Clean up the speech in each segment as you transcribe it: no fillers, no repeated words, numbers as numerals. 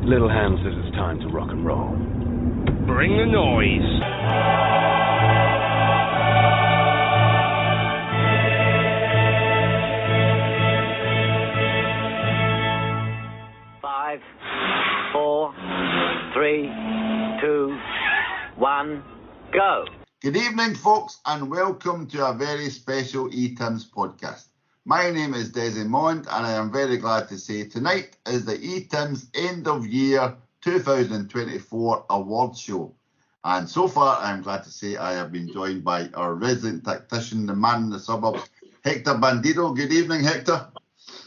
Little Ham says it's time to rock and roll. Bring the noise. Five, 4, 3, 2, 1, go. Good evening, folks, and welcome to a very special ETims podcast. My name is Desmond, and I am very glad to say tonight is the ETims End of Year 2024 Awards Show. And so far, I am glad to say I have been joined by our resident tactician, the man in the suburbs, Hector Bandido. Good evening, Hector.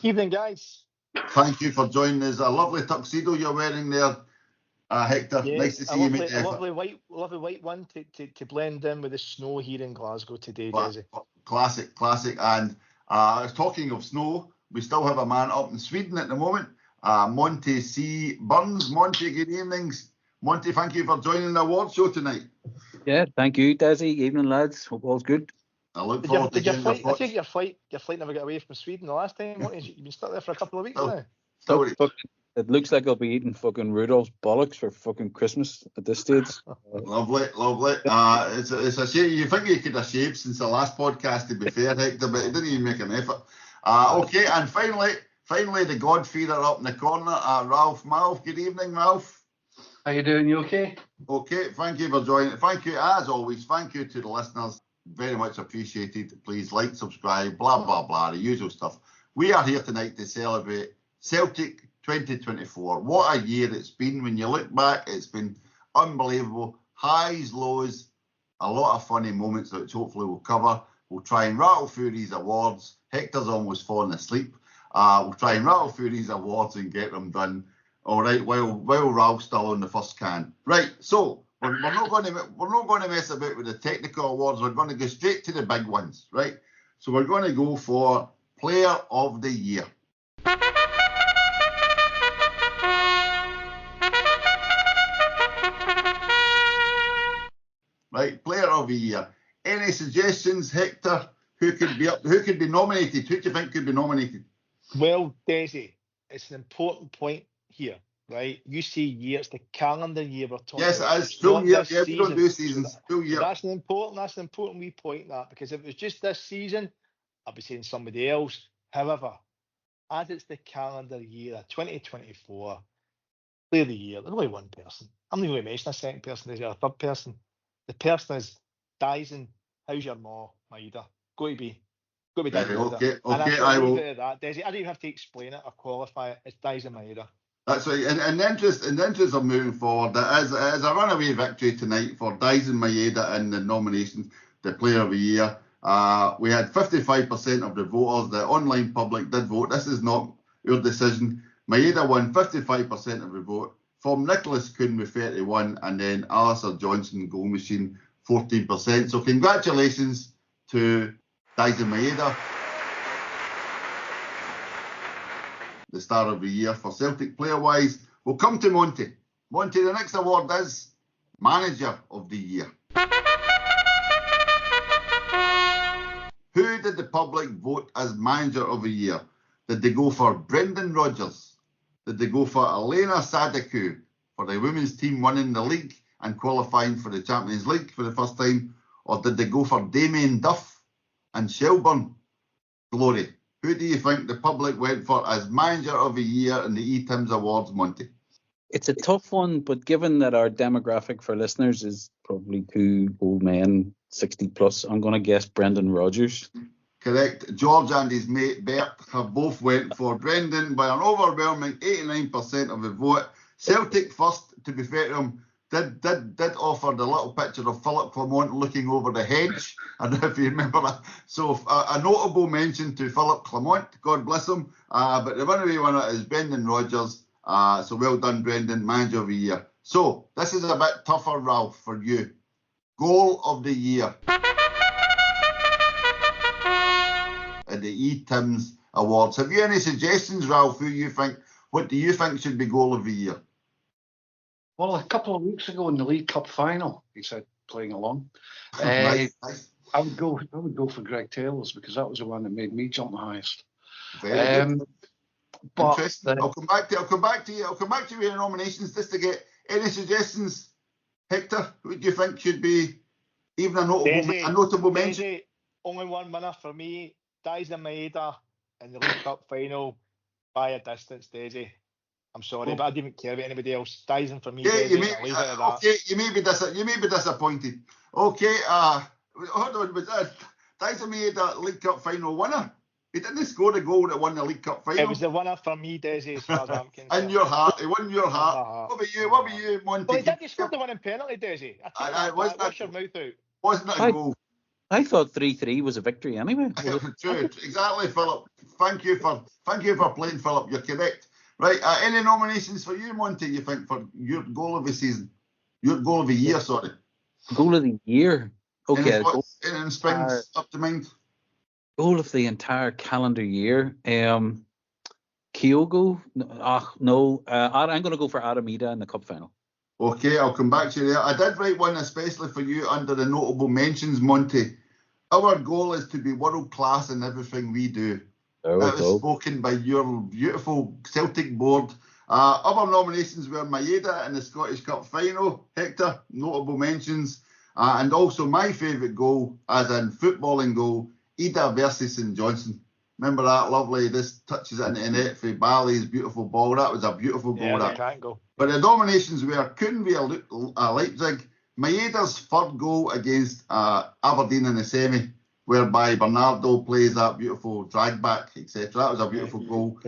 Evening, guys. Thank you for joining us. A lovely tuxedo you're wearing there, Hector. Yes, nice to see you make a lovely white one to blend in with the snow here in Glasgow today, Desi. Classic. And talking of snow, we still have a man up in Sweden at the moment, Monty C. Burns. Monty, good evenings. Monty, thank you for joining the award show tonight. Yeah, thank you, Desi. Evening, lads. Hope all's good. I look forward to getting your I think your flight never got away from Sweden the last time. You've been stuck there for a couple of weeks now. It looks like I'll be eating fucking Rudolph's bollocks for fucking Christmas at this stage. Lovely. It's a shame. You think you could have shaved since the last podcast, to be fair, Hector, but he didn't even make an effort. Okay, and finally, the God-feeder up in the corner, Ralph Malf. Good evening, Ralph. How you doing? You okay? Okay, thank you for joining. Thank you, as always, thank you to the listeners. Very much appreciated. Please like, subscribe, blah, blah, blah, the usual stuff. We are here tonight to celebrate Celtic 2024. What a year it's been. When you look back, it's been unbelievable. Highs, lows, a lot of funny moments which hopefully we'll cover. We'll try and rattle through these awards. Hector's almost fallen asleep. We'll try and rattle through these awards and get them done. All right, while Ralph's still on the first can. Right, so we're not going to mess about with the technical awards. We're going to go straight to the big ones, right? So we're going to go for Player of the Year. Right, Player of the Year. Any suggestions, Hector? Who could be nominated? Who do you think could be nominated? Well, Desi, it's an important point here, right? You see year, it's the calendar year we're talking about. Yes, it's full year. Yeah, we don't do seasons. Full year. That's an important wee point, that, because if it was just this season, I'd be saying somebody else. However, as it's the calendar year, 2024, Player of the Year, there's only one person. I'm not going to mention a second person, there's a third person. The person is Dyson. How's your ma, Maida? Go to be Dyson. Okay, I will. That, Desi, I don't even have to explain it or qualify it. It's Dyson Maida. That's right. In the interest of moving forward, it is a runaway victory tonight for Dyson Maeda in the nominations, the Player of the Year. We had 55% of the voters. The online public did vote. This is not your decision. Maeda won 55% of the vote. From Nicholas Kuhn with 31, and then Alistair Johnson, goal machine, 14%. So congratulations to Dyson Maeda, the Star of the Year for Celtic player-wise. We'll come to Monty. Monty, the next award is Manager of the Year. Who did the public vote as Manager of the Year? Did they go for Brendan Rodgers? Did they go for Elena Sadiku for the women's team winning the league and qualifying for the Champions League for the first time? Or did they go for Damien Duff and Shelburne Glory? Who do you think the public went for as Manager of the Year in the ETims Awards, Monty? It's a tough one, but given that our demographic for listeners is probably two old men, 60 plus, I'm going to guess Brendan Rodgers. Correct. George and his mate Bert have both went for Brendan by an overwhelming 89% of the vote. Celtic first, to be fair to him, did offer the little picture of Philip Clement looking over the hedge. I don't know if you remember that. So a notable mention to Philip Clement, God bless him. But the runaway winner is Brendan Rodgers. So well done, Brendan, Manager of the Year. So this is a bit tougher, Ralph, for you. Goal of the Year at the ETims Awards. Have you any suggestions, Ralph? What do you think should be Goal of the Year? Well, a couple of weeks ago in the League Cup final, he said, playing along. Nice. I would go for Greg Taylor's, because that was the one that made me jump the highest. But Interesting. I'll come back to you with your nominations just to get any suggestions. Hector, who do you think should be even a notable mention? Desi, only one winner for me. Dyson Maeda in the League Cup final by a distance, Desi. I'm sorry, but I didn't care about anybody else. Dyson for me, Yeah, Desi. I'll leave it at that. Okay, you may be disappointed. Okay, hold on, was that Dyson Maeda League Cup final winner? He didn't score the goal that won the League Cup final. It was the winner for me, Desi, as far as I'm concerned. In your heart, he won your heart. What about you, Monty? Well, he didn't score the winning penalty, Desi. Wash your mouth out. Wasn't it a goal? I thought 3-3 was a victory anyway. True, exactly, Philip. Thank you for playing, Philip. You're correct. Right, any nominations for you, Monty? You think for your goal of the season, your goal of the year? Sorry, goal of the year. Okay, anything springs up to mind? Goal of the entire calendar year. Kyogo? No. I'm going to go for Aramida in the cup final. Okay, I'll come back to you there. I did write one especially for you under the notable mentions, Monty. Our goal is to be world class in everything we do. That was spoken by your beautiful Celtic board. Other nominations were Maeda in the Scottish Cup final. Hector, notable mentions. And also my favourite goal, as in footballing goal, Ida versus St Johnstone. Remember that lovely, this touches it into the net for Bali's beautiful ball. That was a beautiful goal. Yeah, that can't go. But the nominations were Kuhn Leipzig, Maeda's third goal against Aberdeen in the semi, whereby Bernardo plays that beautiful drag back, etc. That was a beautiful goal.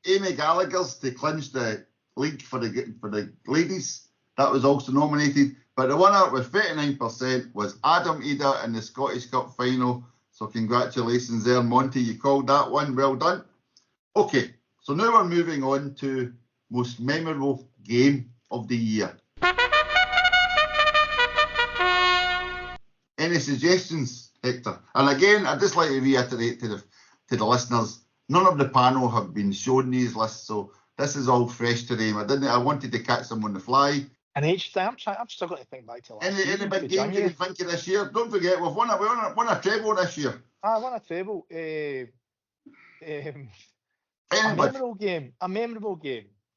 Amy Gallagher's to clinch the league for the ladies. That was also nominated. But the winner with 39% was Adam Ida in the Scottish Cup final. So congratulations there, Monty. You called that one. Well done. Okay, so now we're moving on to most memorable game of the year. Any suggestions, Hector? And again, I'd just like to reiterate to the listeners, none of the panel have been shown these lists, so this is all fresh to them. I wanted to catch them on the fly. And each time, I'm still going to think back to last season. Any big games you can think of this year? Don't forget, we've won a treble this year. I won a treble. A memorable game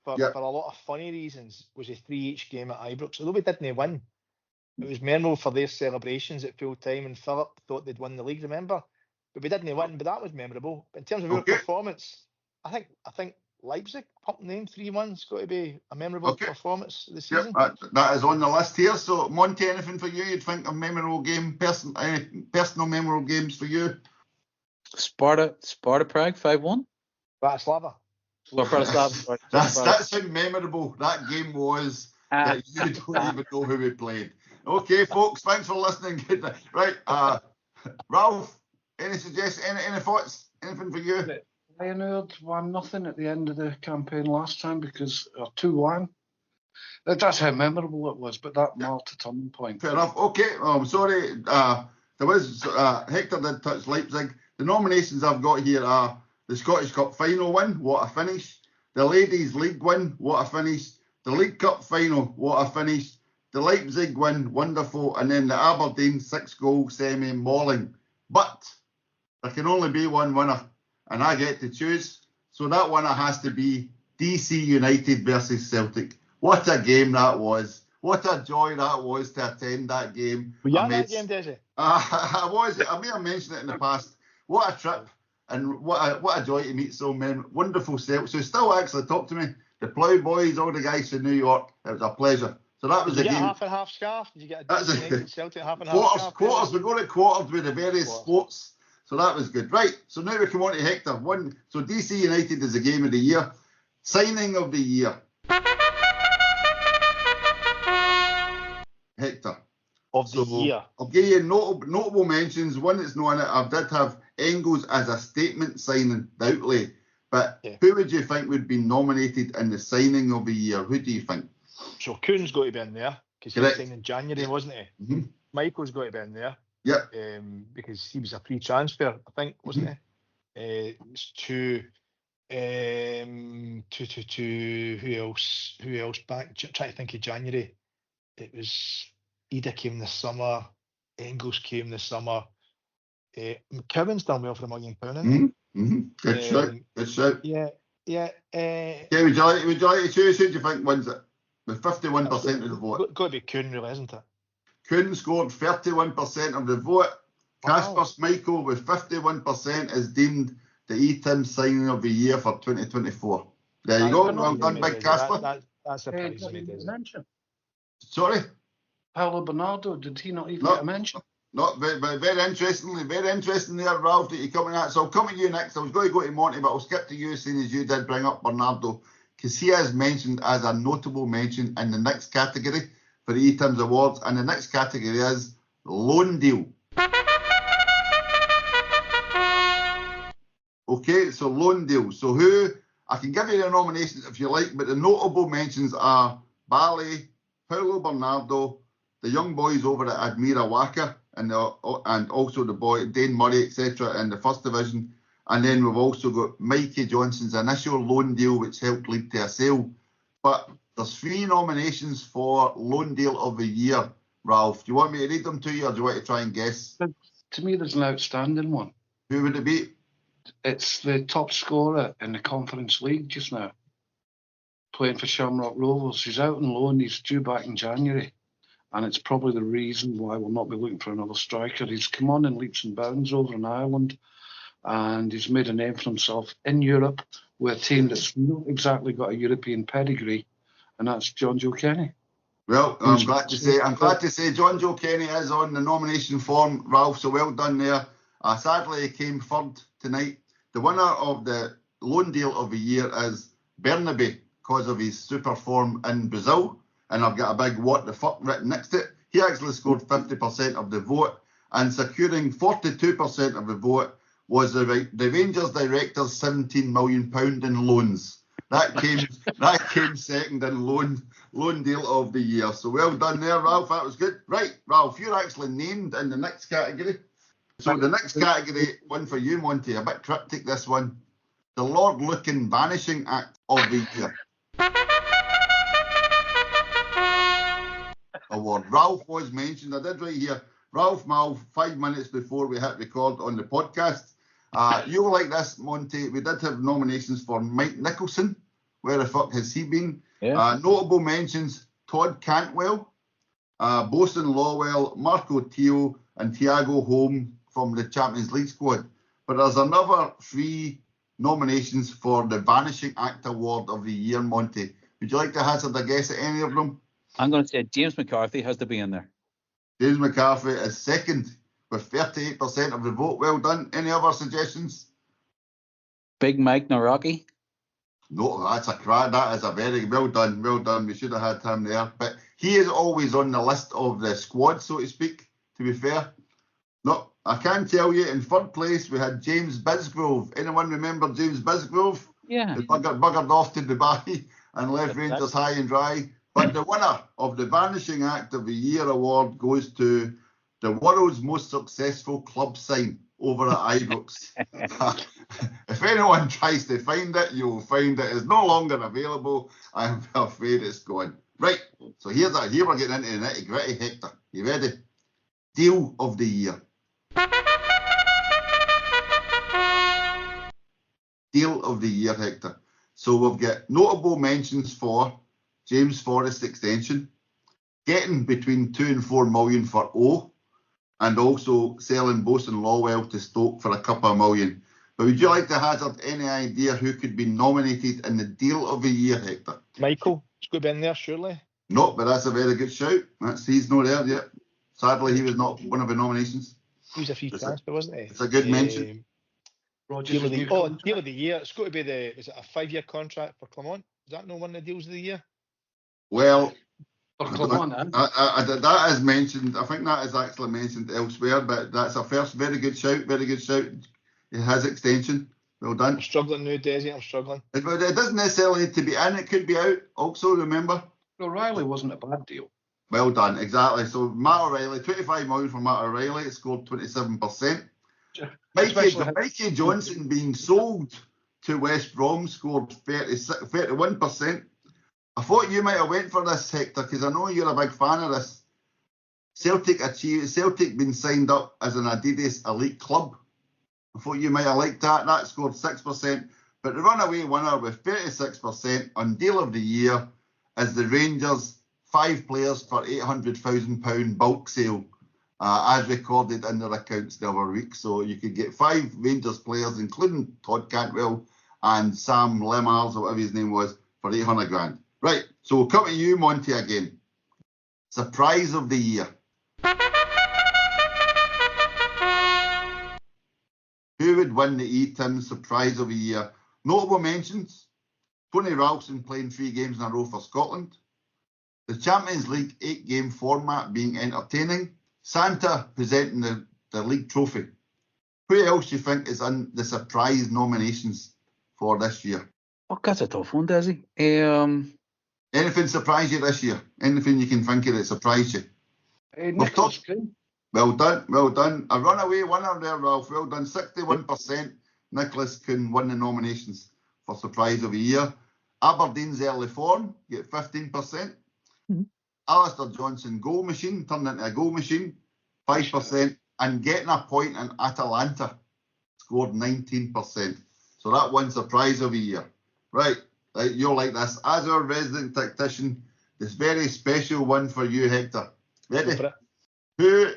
for a lot of funny reasons was a 3-each game at Ibrox. Although we didn't win, it was memorable for their celebrations at full time, and Philip thought they'd won the league, remember? But we didn't win, but that was memorable. But in terms of our performance, I think Leipzig, pumping them 3-1, it's got to be a memorable performance of the season. Yep, that is on the list here. So, Monty, anything for you? You'd think a memorable game, personal memorable games for you? Sparta Prague 5-1. Bratislava. That's how memorable that game was that you don't even know who we played. Okay, folks, thanks for listening. Right, Ralph, any suggestions, any thoughts, anything for you? Ewards 1-0 at the end of the campaign last time because 2-1. That's how memorable it was, but that marked a turning point. Fair enough. Okay, I'm sorry. There was Hector did touch Leipzig. The nominations I've got here are the Scottish Cup final win, what a finish. The Ladies League win, what a finish. The League Cup final, what a finish. The Leipzig win, wonderful. And then the Aberdeen 6-goal semi mauling. But there can only be one winner, and I get to choose. So that winner has to be DC United versus Celtic. What a game that was. What a joy that was to attend that game. Were you at that game, Desi? I was. I may have mentioned it in the past. What a trip, and what a joy to meet so many wonderful Celtics who still actually talk to me. The Plough Boys, all the guys from New York. It was a pleasure. So that was the game. Did you get a half and half scarf? Did you get a Celtic half and half scarf? Quarters. We're going to quarters with the various sports. So that was good. Right, so now we come on to Hector. So DC United is the game of the year. Signing of the year. Hector. Of the year. I'll give you notable mentions. One that's not in it. I did have Engels as a statement signing, the outlay. But who would you think would be nominated in the signing of the year? Who do you think? So Kuhn's got to be in there because he was signed in January, wasn't he? Mm-hmm. Michael's got to be in there. Yep. Because he was a free transfer, I think, wasn't he? It's to who else? Who else back? Trying to think of January. It was Ida came this summer. Engels came this summer. McKibben's done well for £1 million. Mm-hmm. Good shout. Yeah. Yeah. Okay, would you like to choose? Who do you think wins it? With 51% of the vote. Got to be Kuhn, really, isn't it? Kuhn scored 31% of the vote. Wow. Casper Schmeichel with 51% is deemed the ETims signing of the year for 2024. There you go. Well done, Big Casper. That's a Hey, prize me, doesn't it? mention. Sorry? Paulo Bernardo, did he not even get a mention? Not very interesting there, Ralph, that you're coming at. So I'll come to you next. I was going to go to Monty, but I'll skip to you, seeing as you did bring up Bernardo, because he is mentioned as a notable mention in the next category for the ETims Awards, and the next category is loan deal. Okay, so loan deal. So I can give you the nominations if you like, but the notable mentions are Bali, Paulo Bernardo, the young boys over at Admira Wacker, and also the boy Dane Murray, etc. in the first division. And then we've also got Mikey Johnson's initial loan deal, which helped lead to a sale. But there's 3 nominations for loan deal of the year, Ralph. Do you want me to read them to you, or do you want to try and guess? To me, there's an outstanding one. Who would it be? It's the top scorer in the Conference League just now, playing for Shamrock Rovers. He's out on loan. He's due back in January. And it's probably the reason why we'll not be looking for another striker. He's come on in leaps and bounds over in Ireland, and he's made a name for himself in Europe with a team that's not exactly got a European pedigree, and that's John Joe Kenny. Well, I'm glad to say John Joe Kenny is on the nomination form, Ralph, so well done there. Sadly, he came third tonight. The winner of the loan deal of the year is Bernabe, because of his super form in Brazil. And I've got a big what the fuck written next to it. He actually scored 50% of the vote, and securing 42% of the vote was the Rangers director's £17 million in loans. That came second in loan deal of the year. So well done there, Ralph. That was good. Right, Ralph, you're actually named in the next category. So the next category, one for you, Monty, a bit cryptic, this one. The Lord Lucan Vanishing Act of the Year award. Ralph was mentioned. I did right here. Ralph Mal, 5 minutes before we hit record on the podcast. You will like this, Monty. We did have nominations for Mike Nicholson. Where the fuck has he been? Yeah. Notable mentions, Todd Cantwell, Bosun Lawwell, Marco Tio, and Thiago Holm from the Champions League squad. But there's another 3 nominations for the Vanishing Act Award of the Year, Monty. Would you like to hazard a guess at any of them? I'm going to say James McCarthy has to be in there. James McCarthy is second with 38% of the vote. Well done. Any other suggestions? Big Mike Naraki. No, that's a crack. That is a very well done. Well done. We should have had him there. But he is always on the list of the squad, so to speak, to be fair. No, I can tell you in third place we had James Bisgrove. Anyone remember James Bisgrove? Yeah. He buggered off to Dubai and left Rangers high and dry. But the winner of the Vanishing Act of the Year award goes to the world's most successful club sign over at Ibrox. If anyone tries to find it, you'll find it is no longer available. I'm afraid it's gone. Right, so here we're getting into the nitty gritty. Hector, you ready? Deal of the year. Deal of the year, Hector. So we've got notable mentions for James Forrest extension, getting between 2 and 4 million for O, and also selling Bosun Lawwell to Stoke for a couple of million. But would you like to hazard any idea who could be nominated in the deal of the year, Hector? Michael, it's got to be in there, surely. No, but that's a very good shout. He's not there yet. Sadly, he was not one of the nominations. He was a free transfer, wasn't he? It's a good mention. Deal of the year. It's got to be is it a 5-year contract for Clermont? Is that not one of the deals of the year? Well, that is mentioned. I think that is actually mentioned elsewhere, but that's a first. Very good shout. It has extension. Well done. I'm struggling now, Desi. I'm struggling. It doesn't necessarily need to be in. It could be out. Also, remember. O'Reilly wasn't a bad deal. Well done. Exactly. So Matt O'Reilly, 25 million for Matt O'Reilly. It scored 27%. Mikey Johnson being sold to West Brom scored 31%. I thought you might have went for this, Hector, because I know you're a big fan of this. Celtic been signed up as an Adidas elite club. I thought you might have liked that. That scored 6%. But the runaway winner with 36% on Deal of the Year is the Rangers 5 players for £800,000 bulk sale, as recorded in their accounts the other week. So you could get 5 Rangers players, including Todd Cantwell and Sam Lemars, or whatever his name was, for 800 grand. Right, so we'll come to you, Monty, again. Surprise of the year. Who would win the ETims Surprise of the Year? Notable mentions: Tony Ralston playing 3 games in a row for Scotland. The Champions League 8-game format being entertaining. Santa presenting the league trophy. Who else do you think is in the surprise nominations for this year? Oh, that's a tough one, Desi. Anything surprise you this year? Anything you can think of that surprised you? Nicholas King. Well done, well done. A runaway winner there, Ralph. Well done. 61%. Nicholas Kuhn won the nominations for Surprise of the Year. Aberdeen's early form, get 15%. Mm-hmm. Alistair Johnson, goal machine, turned into a goal machine, 5%. And getting a point in Atalanta, scored 19%. So that won Surprise of the Year. Right, you'll like this. As our resident tactician, this very special one for you, Hector. Ready? Who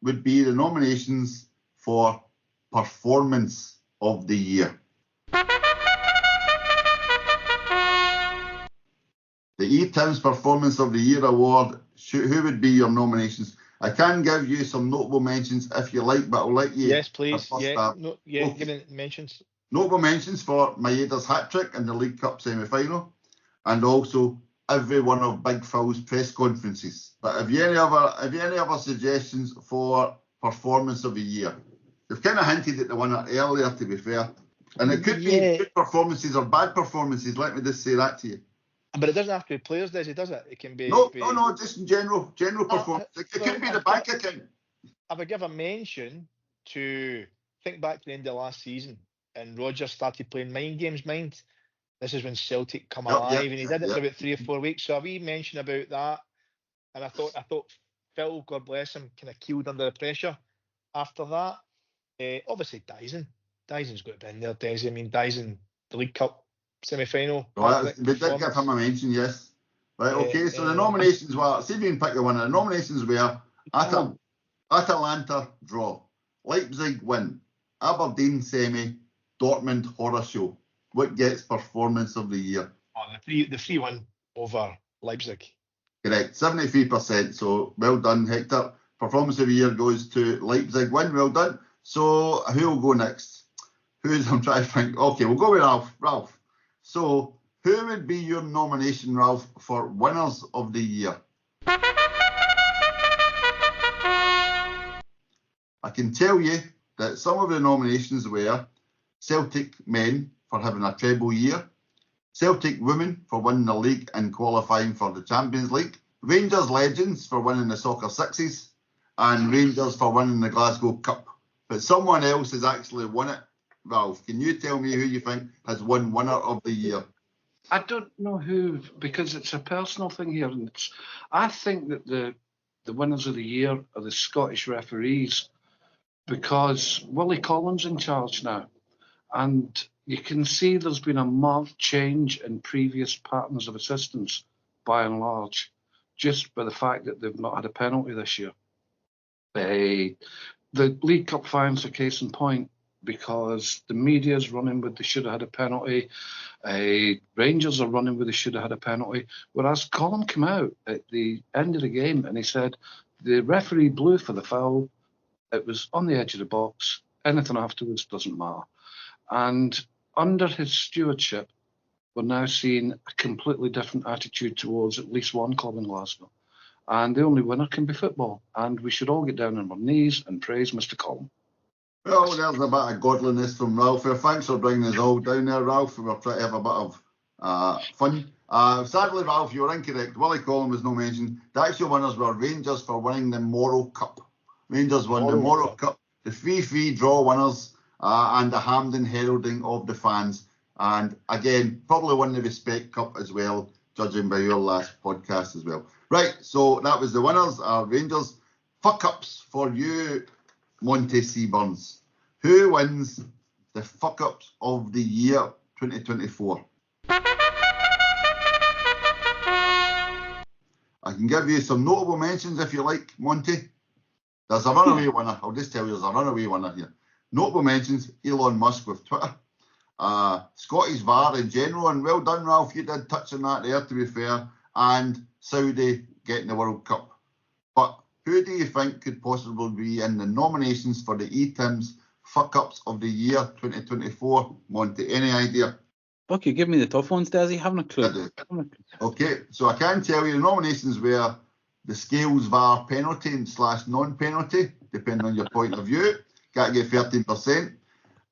would be the nominations for Performance of the Year? The ETims Performance of the Year Award, who would be your nominations? I can give you some notable mentions if you like, but I'll let you. Yes, please. Yeah, Okay. give me mentions. Notable mentions for Maeda's hat-trick in the League Cup semi-final, and also every one of Big Phil's press conferences. But have you any other suggestions for Performance of the Year? You've kind of hinted at the one earlier, to be fair. And it could be good performances or bad performances. Let me just say that to you. But it doesn't have to be players, does it? Does it? It can be. No, just in general performance. It could be the bank account. I would give a mention to think back to the end of last season, and Roger started playing mind games. This is when Celtic come alive, and he did it for about 3 or 4 weeks. So a wee mention about that, and I thought Phil, God bless him, kind of keeled under the pressure after that. Obviously, Dyson's got to be in there, Desi. I mean, Dyson, the League Cup semi-final. Right, we did give him a mention, yes. Right, okay, so the nominations were, see if you can pick the winner. The nominations were Atalanta draw, Leipzig win, Aberdeen semi, Dortmund horror show. What gets Performance of the Year? Oh, the 3-1 over Leipzig. Correct, 73%. So well done, Hector. Performance of the Year goes to Leipzig win. Well done. So who will go next? I'm trying to think. Okay, we'll go with Ralph. So who would be your nomination, Ralph, for Winners of the Year? I can tell you that some of the nominations were Celtic men for having a treble year, Celtic women for winning the league and qualifying for the Champions League, Rangers legends for winning the Soccer Sixes, and Rangers for winning the Glasgow Cup. But someone else has actually won it. Ralph, can you tell me who you think has won Winner of the Year? I don't know who, because it's a personal thing here. And I think that the winners of the year are the Scottish referees, because Willie Collins in charge now. And you can see there's been a marked change in previous patterns of assistance, by and large, just by the fact that they've not had a penalty this year. The League Cup finals are case in point, because the media's running with they should have had a penalty. Rangers are running with they should have had a penalty. Whereas Colin came out at the end of the game and he said the referee blew for the foul. It was on the edge of the box. Anything afterwards doesn't matter. And under his stewardship, we're now seeing a completely different attitude towards at least one club in Glasgow. And the only winner can be football. And we should all get down on our knees and praise Mr. Collin. Well, there's a bit of godliness from Ralph. Thanks for bringing us all down there, Ralph. We're trying to have a bit of fun. Sadly, Ralph, you were incorrect. Willie Collin was no mention. The actual winners were Rangers for winning the Morrow Cup. Rangers won the Morrow Cup, the 3-3 draw winners, and the Hampden heralding of the fans. And again, probably won the Respect Cup as well, judging by your last podcast as well. Right, so that was the winners, Rangers. Fuck-ups for you, Monty C. Burns. Who wins the fuck-ups of the year 2024. I can give you some notable mentions if you like, Monty. There's a runaway winner. I'll just tell you there's a runaway winner here. Notable mentions, Elon Musk with Twitter. Scottish VAR in general, and well done, Ralph, you did touch on that there, to be fair, and Saudi getting the World Cup. But who do you think could possibly be in the nominations for the ETims Fuck-Ups of the Year 2024, Monty? Any idea? Fuck, you give me the tough ones, Desi. Haven't a clue. Okay, so I can tell you the nominations were the Scales VAR penalty / non-penalty, depending on your point of view. Got to get 13%.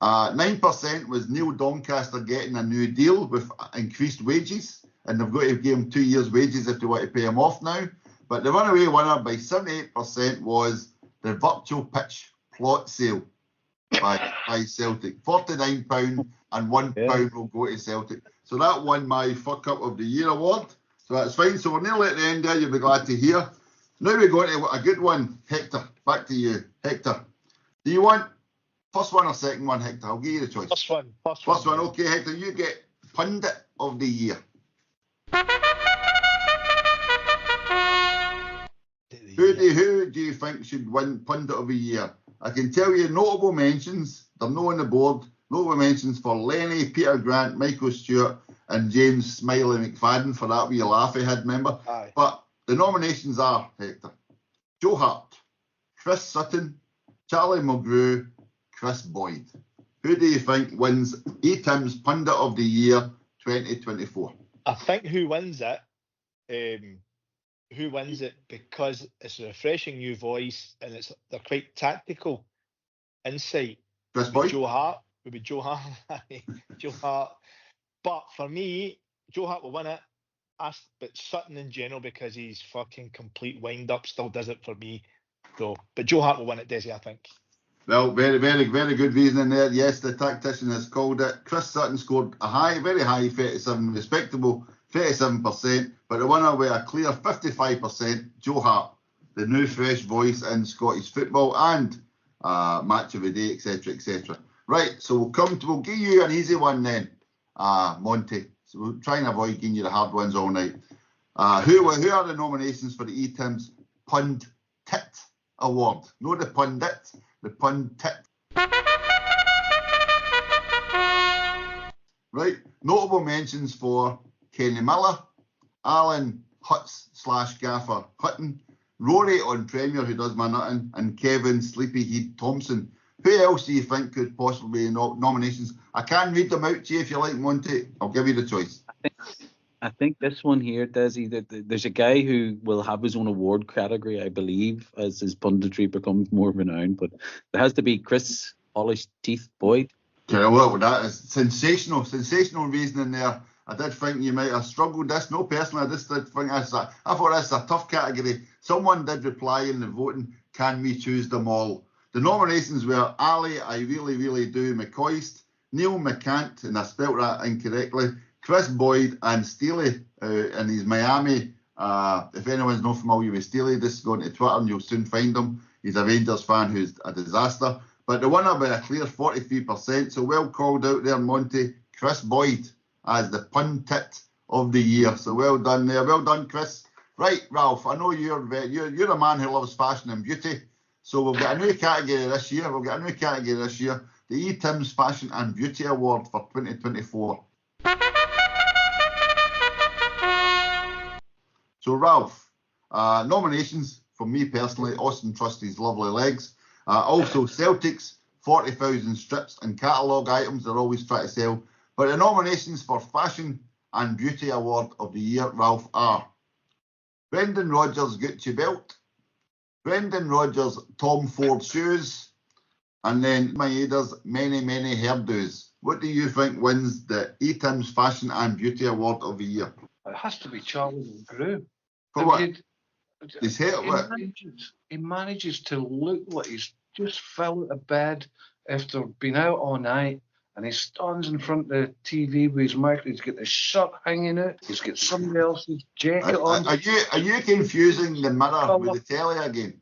9% was Neil Doncaster getting a new deal with increased wages, and they've got to give him 2 years' wages if they want to pay him off now. But the runaway winner by 78% was the virtual pitch plot sale by Celtic. £49 and £1 will go to Celtic. So that won my Fuck Up of the Year award. So that's fine. So we're nearly at the end there, you'll be glad to hear. Now we're going to a good one. Hector, back to you. Hector, do you want first one or second one, Hector? I'll give you the choice. First one. First one. Okay, Hector, you get Pundit of the Year. Who do you think should win Pundit of the Year? I can tell you notable mentions. They're not on the board. Notable mentions for Lenny, Peter Grant, Michael Stewart, and James Smiley McFadden for that wee laugh he had, remember? Aye. But the nominations are, Hector, Joe Hart, Chris Sutton, Charlie Mulgrew, Chris Boyd. Who do you think wins ETims Pundit of the Year 2024? I think who wins it because it's a refreshing new voice and they're quite tactical insight. Chris Boyd? Joe Hart. Joe Hart. But for me, Joe Hart will win it. But Sutton in general, because he's fucking complete wind-up, still does it for me. So, but Joe Hart will win it, Desi, I think. Well, very, very, very good reasoning there. Yes, the tactician has called it. Chris Sutton scored a very high 37, respectable 37%, but the winner with a clear 55%, Joe Hart, the new fresh voice in Scottish football and match of the day, etc., etc. Right, so we'll give you an easy one then, Monty. So we'll try and avoid giving you the hard ones all night. Who are the nominations for the ETims PundTIT Award? Not the Pundit, the PundTIT. Right, notable mentions for Kenny Miller, Alan Hutz / Gaffer Hutton, Rory on Premier, who does my nutting, and Kevin Sleepyhead Thompson. Who else do you think could possibly be nominations? I can read them out to you if you like, Monty. I'll give you the choice. I think this one here, Desi, there's a guy who will have his own award category, I believe, as his punditry becomes more renowned. But there has to be Chris Polished Teeth Boyd. Yeah, well, that is sensational reasoning there. I did think you might have struggled this. No, personally, I just did think I thought that's a tough category. Someone did reply in the voting, can we choose them all? The nominations were Ali, I really, really do, McCoist, Neil McCant, and I spelt that incorrectly, Chris Boyd, and Steely in his Miami. If anyone's not familiar with Steely, just go onto Twitter and you'll soon find him. He's a Rangers fan who's a disaster. But the winner by a clear 43%, so well called out there, Monty, Chris Boyd, as the Pundit of the Year. So well done there. Well done, Chris. Right, Ralph, I know you're a man who loves fashion and beauty. So we've got a new category this year. The ETims Fashion and Beauty Award for 2024. So, Ralph, nominations for me personally, Austin Trusty's lovely legs. Also, Celtic's 40,000 strips and catalogue items they're always trying to sell. But the nominations for Fashion and Beauty Award of the Year, Ralph, are Brendan Rodgers' Gucci belt, Brendan Rodgers' Tom Ford shoes, and then Maeda's many, many hairdos. What do you think wins the ETims Fashion and Beauty Award of the Year? It has to be Charlie Mulgrew. For what? His hair, he manages to look like he's just fell out of bed after being out all night, and he stands in front of the TV with his mic. He's got the shirt hanging out. He's got somebody else's jacket on. Are you confusing the mirror with the telly again?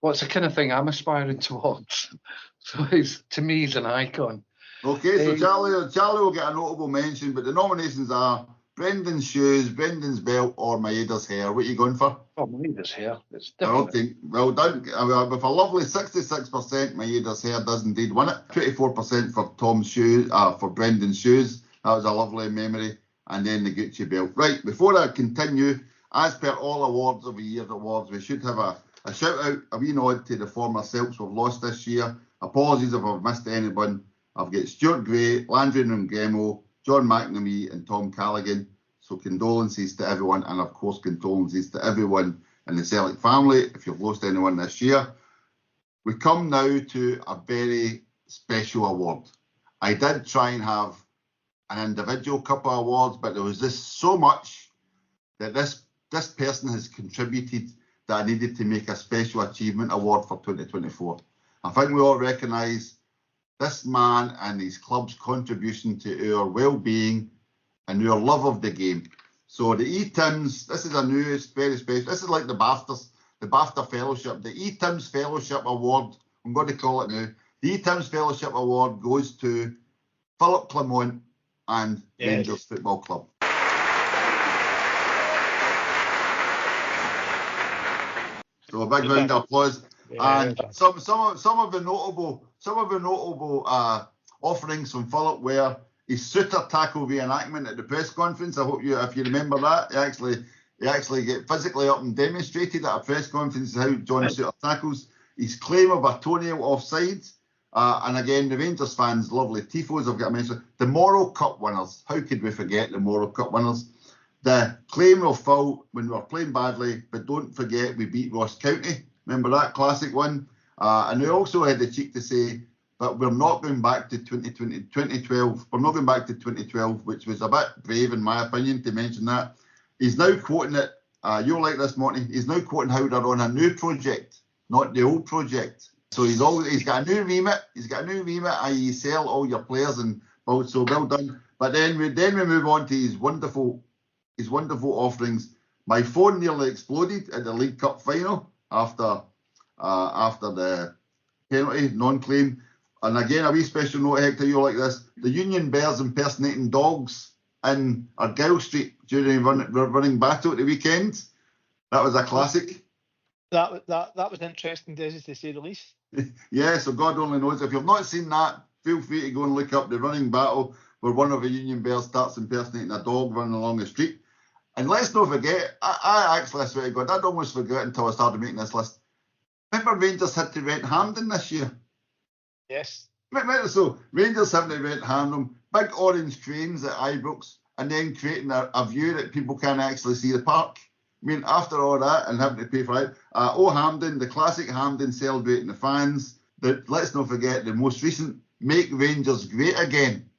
Well, it's the kind of thing I'm aspiring towards. So to me, he's an icon. Okay, so Charlie will get a notable mention, but the nominations are Brendan's shoes, Brendan's belt, or Maeda's hair. What are you going for? Oh, Maeda's hair. It's different. Okay, well done. With a lovely 66%, Maeda's hair does indeed win it. 24% for Tom's shoes, for Brendan's shoes. That was a lovely memory. And then the Gucci belt. Right, before I continue, as per all awards of the year's awards, we should have a shout out, a wee nod to the former Celts we've lost this year. Apologies if I've missed anyone. I've got Stuart Gray, Landry Nungremo, John McNamee and Tom Callaghan. So condolences to everyone, and of course condolences to everyone in the Celtic family if you've lost anyone this year. We come now to a very special award. I did try and have an individual couple of awards, but there was just so much that this person has contributed that I needed to make a special achievement award for 2024. I think we all recognise this man and his club's contribution to our well-being and our love of the game. So the ETims, this is a new, very special, this is like the BAFTAs, the BAFTA Fellowship, the ETims Fellowship Award, I'm going to call it now. The ETims Fellowship Award goes to Philip Clement and Rangers Football Club. So a big round of applause. And some of the notable offerings from Philip were his Suter tackle reenactment at the press conference. I hope if you remember that, he actually get physically up and demonstrated at a press conference how John Suter tackles. His claim of a toenail offside. And again, the Rangers fans, lovely tifos, I've got to mention. The Morrow Cup winners. How could we forget the Morrow Cup winners? The claim of foul when we were playing badly, but don't forget we beat Ross County. Remember that classic one? And we also had the cheek to say, but we're not going back to 2012. We're not going back to 2012, which was a bit brave, in my opinion, to mention that. He's now quoting it. You'll like this, Morty. He's now quoting how they're on a new project, not the old project. So he's got a new remit. He's got a new remit, i.e. sell all your players, and so well done. But then we move on to his wonderful offerings. My phone nearly exploded at the League Cup final after the penalty non-claim. And again, a wee special note, Hector, you like this. The Union Bears impersonating dogs in Argyle Street during running battle at the weekend. That was a classic. That was interesting, Desi, to say the least. Yeah, so God only knows. If you've not seen that, feel free to go and look up the running battle where one of the Union Bears starts impersonating a dog running along the street. And let's not forget, I actually, I swear to God, I'd almost forgot until I started making this list. Remember Rangers had to rent Hampden this year? Yes. So Rangers having to rent Hampden, big orange trains at Ibrox, and then creating a view that people can't actually see the park. I mean, after all that and having to pay for it, Hampden, the classic Hampden celebrating the fans. Let's not forget the most recent Make Rangers Great Again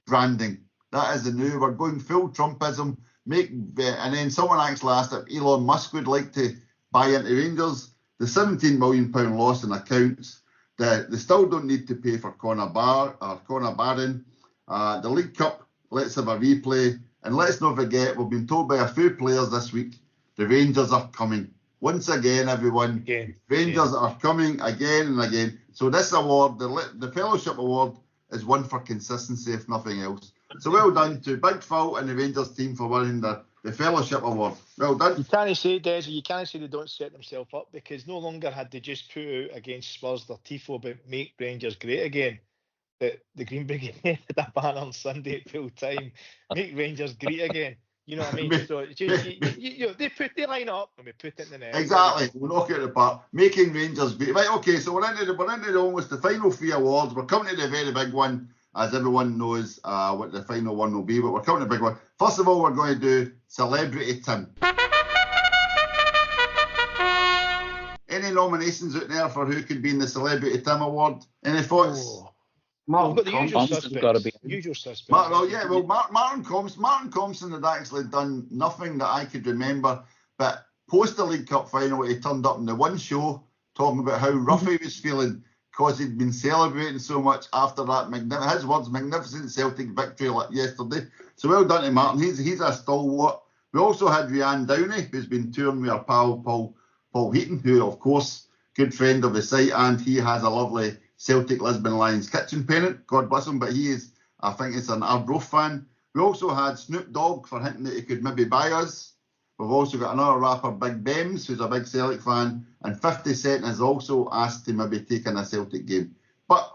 branding. That is the new, we're going full Trumpism. And then someone actually asked if Elon Musk would like to buy into Rangers. The £17 million loss in accounts. They still don't need to pay for Conor Barron. The League Cup, let's have a replay. And let's not forget, we've been told by a few players this week, the Rangers are coming. Once again, everyone, Rangers are coming again and again. So this award, the Fellowship Award, is one for consistency, if nothing else. So well done to Big Phil and the Rangers team for winning the Fellowship Award. Well done. You can't say, Desi, you can't say they don't set themselves up, because no longer had they just put out against Spurs their tifo about Make Rangers Great Again. The Green Brigade had a banner on Sunday at full time, Make Rangers Great Again. You know what I mean? So it's just, they line up and we put it in the net. Exactly. We'll knock it out of the park. Making Rangers great. Right, okay, so we're into almost the final three awards. We're coming to the very big one, as everyone knows what the final one will be, but we're coming to the big one. First of all, we're going to do Celebrity Tim. Any nominations out there for who could be in the Celebrity Tim Award? Any thoughts? Oh. We've got the usual suspects. Usual suspects. Martin Compson had actually done nothing that I could remember, but post the League Cup final, he turned up in the one show talking about how rough he was feeling because he'd been celebrating so much after that magnificent Celtic victory yesterday. So well done to Martin. He's a stalwart. We also had Rhiann Downey, who's been touring with our pal Paul Heaton, who of course good friend of the site, and he has a lovely Celtic Lisbon Lions kitchen parent, God bless him, but he is, I think it's an Arbroath fan. We also had Snoop Dogg for hinting that he could maybe buy us. We've also got another rapper, Big Bems, who's a big Celtic fan, and 50 Cent has also asked to maybe take in a Celtic game. But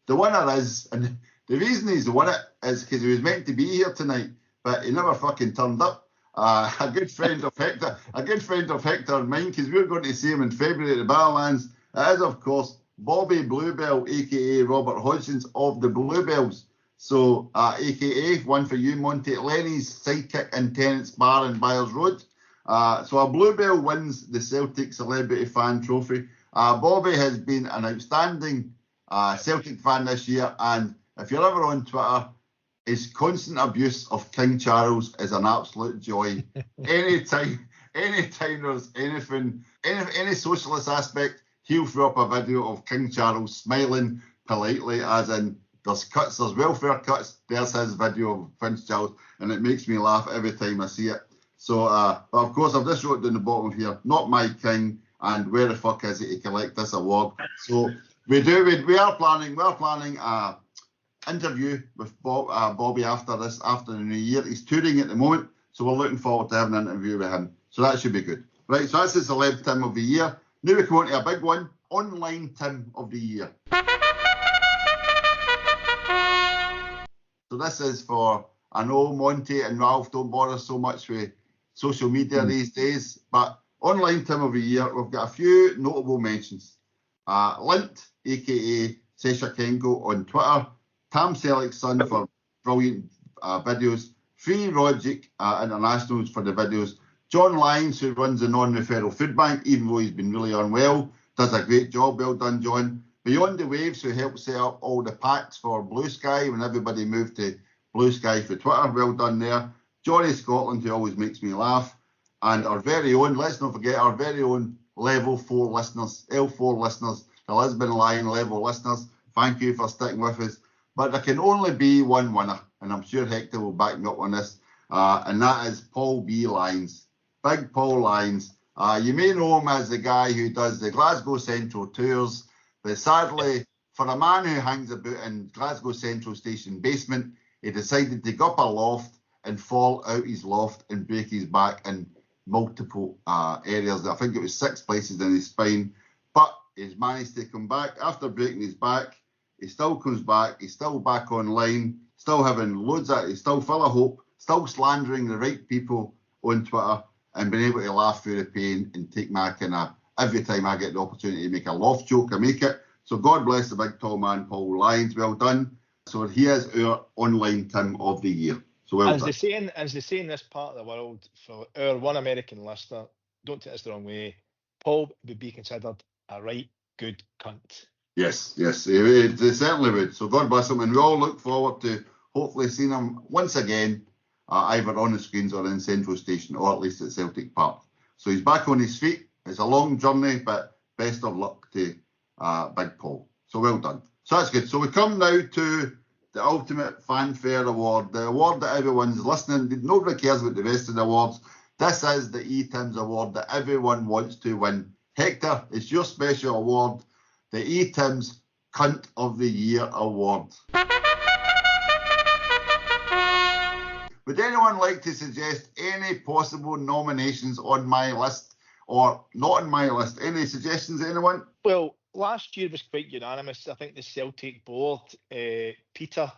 the winner is, and the reason he's won it is because he was meant to be here tonight, but he never fucking turned up. A good friend of Hector and mine, because we're going to see him in February at the Barrowlands. It is, of course, Bobby Bluebell, aka Robert Hodgins of the Bluebells. So, aka one for you, Monty, Lenny's sidekick in Tennant's Bar in Byers Road. So a Bluebell wins the Celtic Celebrity Fan Trophy. Bobby has been an outstanding Celtic fan this year, and if you're ever on Twitter, his constant abuse of King Charles is an absolute joy. Anytime there's anything, any socialist aspect, he'll throw up a video of King Charles smiling politely, as in there's cuts, there's welfare cuts. There's his video of Prince Charles, and it makes me laugh every time I see it. So, but of course, I've just wrote down the bottom here, not my king, and where the fuck is it to collect this award? So we are planning interview with Bobby after the new year. He's touring at the moment, so we're looking forward to having an interview with him. So that should be good. Right, so that's the Celeb Tim of the year. Now we come on to a big one, Online Tim of the year. So this is for, I know Monty and Ralph don't bother so much with social media these days, but Online Tim of the year, we've got a few notable mentions. Lint, aka Sesha Kengo on Twitter, Tam Selleck's son for brilliant videos, Free Logic Internationals for the videos, John Lyons, who runs the non-referral food bank, even though he's been really unwell, does a great job. Well done, John. Beyond the Waves, who helped set up all the packs for Blue Sky when everybody moved to Blue Sky for Twitter. Well done there. Johnny Scotland, who always makes me laugh. And our very own, let's not forget, our very own Level 4 listeners, L4 listeners, the Lisbon Lion level listeners. Thank you for sticking with us. But there can only be one winner, and I'm sure Hector will back me up on this, and that is Paul B. Lyons. Big Paul Lyons. You may know him as the guy who does the Glasgow Central tours, but sadly, for a man who hangs about in Glasgow Central Station basement, he decided to go up a loft and fall out his loft and break his back in multiple areas. I think it was 6 places in his spine, but he's managed to come back after breaking his back. He still comes back. He's still back online, still having loads of, he's still full of hope, still slandering the right people on Twitter and being able to laugh through the pain and take my kind of, every time I get the opportunity to make a loft joke, I make it. So God bless the big tall man, Paul Lyons. Well done. So he is our Online Tim of the year. So well done. As they say in this part of the world, for our one American listener, don't take this the wrong way, Paul would be considered a right good cunt. Yes, they certainly would. So God bless him, and we all look forward to hopefully seeing him once again, either on the screens or in Central Station, or at least at Celtic Park. So he's back on his feet. It's a long journey, but best of luck to Big Paul. So well done. So that's good. So we come now to the Ultimate Fanfare Award, the award that everyone's listening. Nobody cares about the rest of the awards. This is the ETims award that everyone wants to win. Hector, it's your special award, the ETims Cunt of the Year Award. Would anyone like to suggest any possible nominations on my list or not on my list? Any suggestions, anyone? Well, last year was quite unanimous. I think the Celtic board, Peter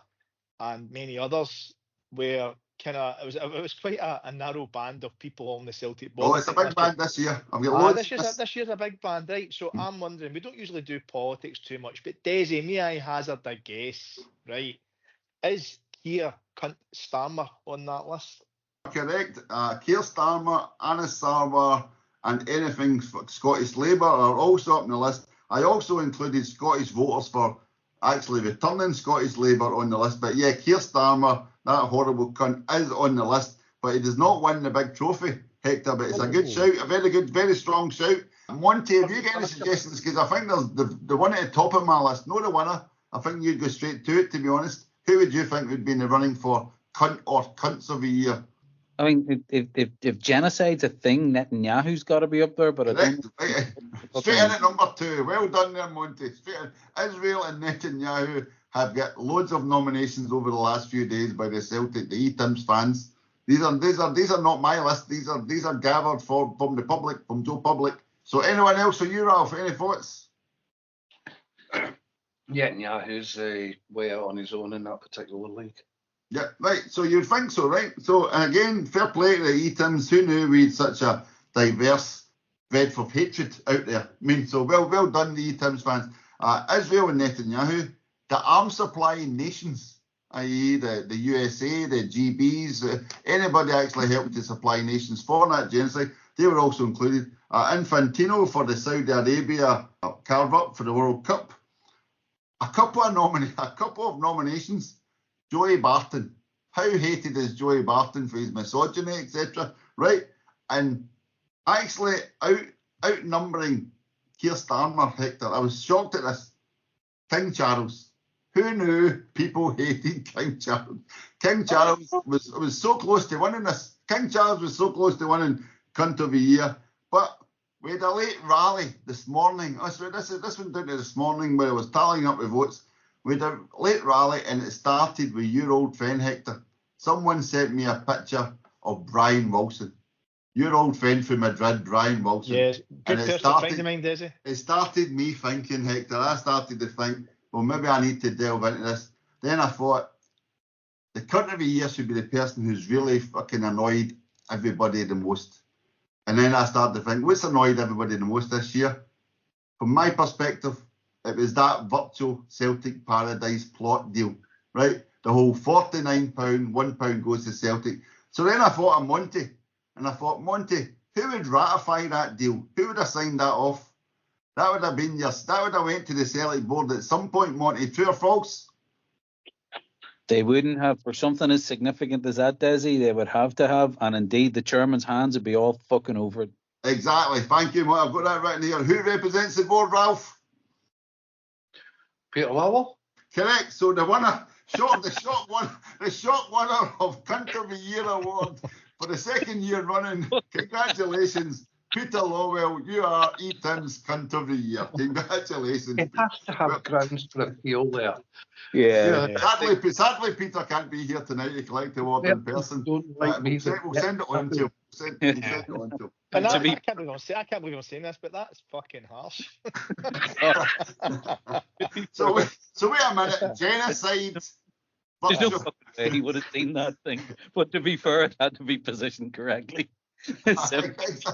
and many others were kind of, it was quite a narrow band of people on the Celtic board. Oh, it's a big band this year. I've got loads. This year's a big band, right? So I'm wondering, we don't usually do politics too much, but Desi, may I hazard a guess, right? Is Keir Cunt Starmer on that list? Correct. Keir Starmer, Anna Sarwar, and anything Scottish Labour are also up on the list. I also included Scottish voters for actually returning Scottish Labour on the list. But yeah, Keir Starmer, that horrible cunt, is on the list. But he does not win the big trophy, Hector. But it's a good shout, a very good, very strong shout. Monty, have you got any suggestions? Because I think there's the one at the top of my list, not the winner. I think you'd go straight to it, to be honest. Who would you think would be in the running for cunt or cunts of the year? I mean, if genocide's a thing, Netanyahu's got to be up there, but I don't. Straight in at number 2. Well done there, Monty. Straight in. Israel and Netanyahu have got loads of nominations over the last few days by the Celtic, the ETims fans. These are not my list. These are gathered from the public, from Joe Public. So anyone else for you, Ralph? Any thoughts? Netanyahu's way out on his own in that particular league. Yeah, right. So you'd think so, right? So again, fair play to the ETims. Who knew we had such a diverse breadth of hatred out there? I mean, so well done, the ETims fans. Israel and Netanyahu, the arms supplying nations, i.e. the USA, the GBs, anybody actually helping to supply nations for that genocide, they were also included. Infantino for the Saudi Arabia carve-up for the World Cup. A couple of nominations. Joey Barton. How hated is Joey Barton for his misogyny, etc. Right? And actually outnumbering Keir Starmer, Hector. I was shocked at this. King Charles. Who knew people hated King Charles? King Charles was so close to winning this. King Charles was so close to winning Cunt of the Year. But we had a late rally this morning. This went down to this morning where I was tallying up the votes. We had a late rally and it started with your old friend, Hector. Someone sent me a picture of Brian Wilson. Your old friend from Madrid, Brian Wilson. Yes, good and person friend of mine, Desi. It started me thinking, Hector, I started to think, well, maybe I need to delve into this. Then I thought, the Cunt of the Year should be the person who's really fucking annoyed everybody the most. And then I started to think, what's annoyed everybody the most this year? From my perspective, it was that virtual Celtic Paradise plot deal, right? The whole £49, £1 goes to Celtic. So then I thought of Monty, and I thought, Monty, who would ratify that deal? Who would have signed that off? That would have been that would have went to the Celtic board at some point, Monty. True or false? They wouldn't have, for something as significant as that, Desi, they would have to have, and indeed the chairman's hands would be all fucking over it. Exactly. Thank you, Monty. I've got that written here. Who represents the board, Ralph? Peter Lowell? Correct. So the winner, the shock winner of Cunto of the Year award for the second year running. Congratulations, Peter Lowell. You are ETims Cunto of the Year. Congratulations. It has to have grounds for appeal there. Yeah. Sadly, Peter can't be here tonight to collect the award in person. Don't like me. We'll send it on to him. Send it on to him. And I can't believe I'm saying this, but that's fucking harsh. So wait a minute. Genocide. There's no fucking way he would have seen that thing. But to be fair, it had to be positioned correctly. Exactly. So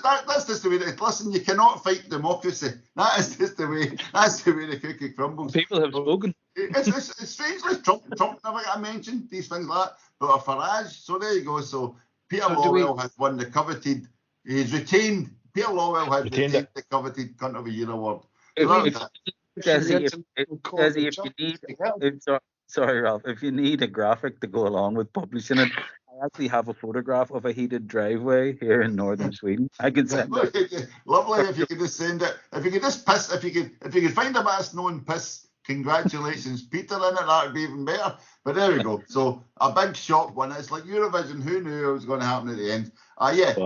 that's just the way. Listen, you cannot fight democracy. That is just the way. That's the way the cookie crumbles. People have spoken. It's strangely Trump never got mentioned, these things like that. But Farage, so there you go. So Peter Lowell has won the coveted. He's retained. Peter Lowell has retained the coveted Cunt of the Year award. Sorry, Ralph. If you need a graphic to go along with publishing it, I actually have a photograph of a heated driveway here in northern Sweden. I can send it. Lovely if you could just send it. If you could just piss, if you could find a bit of snow and piss, congratulations, Peter, in it, that would be even better. But there we go. So a big shock one. It's like Eurovision. Who knew it was going to happen at the end?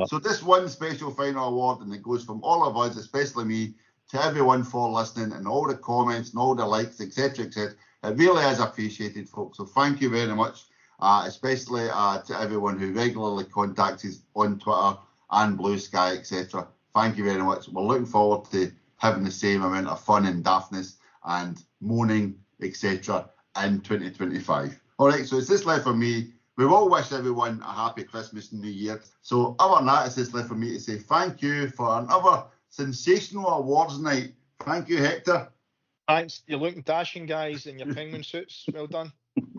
So this one special final award, and it goes from all of us, especially me, to everyone for listening and all the comments and all the likes, etc., etc. It really is appreciated, folks. So thank you very much, especially to everyone who regularly contacts us on Twitter and Blue Sky, etc. Thank you very much. We're looking forward to having the same amount of fun and daftness and moaning, etc. in 2025. All right, so it's just left for me. We all wish everyone a happy Christmas and New Year. So other than that, it's just left for me to say thank you for another sensational awards night. Thank you, Hector. Thanks. You're looking dashing, guys, in your penguin suits. Well done.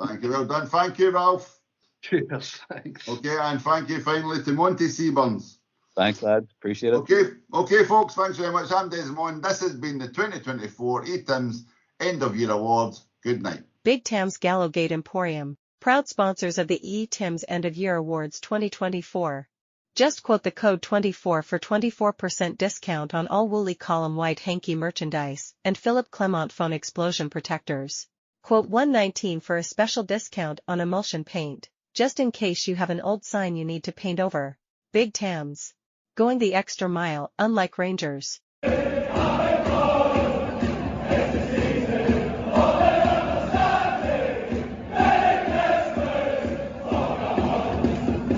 Thank you. Well done. Thank you, Ralph. Cheers. Thanks. Okay, and thank you finally to Monty Seaburns. Thanks, lads. Appreciate it. Okay, folks. Thanks very much. I'm Desmond. This has been the 2024 ETims End of Year Awards. Good night. Big Tam's Gallowgate Emporium, proud sponsors of the ETims End of Year Awards 2024. Just quote the code 24 for 24% discount on all Woolly Column White Hanky merchandise and Philip Clement phone explosion protectors. Quote 119 for a special discount on emulsion paint. just in case you have an old sign you need to paint over. Big Tams. Going the extra mile, unlike Rangers.